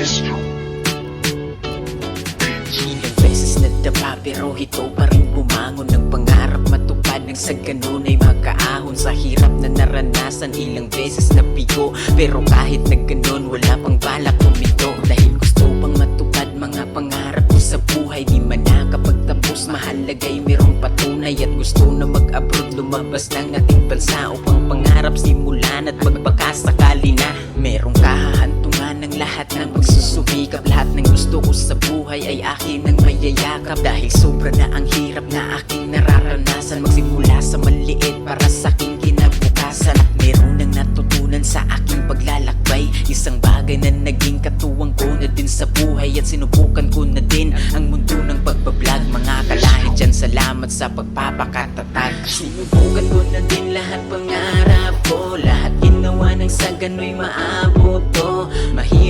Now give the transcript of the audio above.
Ilang beses nadapa pero ito pa rin bumangon ng pangarap matupad nang sa ganun ay makaahon sa hirap na naranasan. Ilang beses nabigo pero kahit na ganun wala pang balak kumito, dahil gusto pang matupad mga pangarap ko sa buhay. Di man nakapagtapos mahalagay merong patunay, at gusto na mag-abroad lumabas ng ating bansa upang pangarap simulan at magbakasakali na merong kahahantungan ng lahat ng pagsusumikap. Lahat ng gusto ko sa buhay ay akin ang mayayakap, dahil sobra na ang hirap na aking nararanasan. Magsimula sa maliit para sa aking kinabukasan, at meron nang natutunan sa aking paglalakbay. Isang bagay na naging katuwang ko na din sa buhay, at sinubukan ko na din ang mundo ng pagbablog. Mga kalahit dyan, salamat sa pagpapakatatag. Sinubukan ko na din lahat pangarap ko, lahat ginawa nang sa gano'y maabot to. Mahirap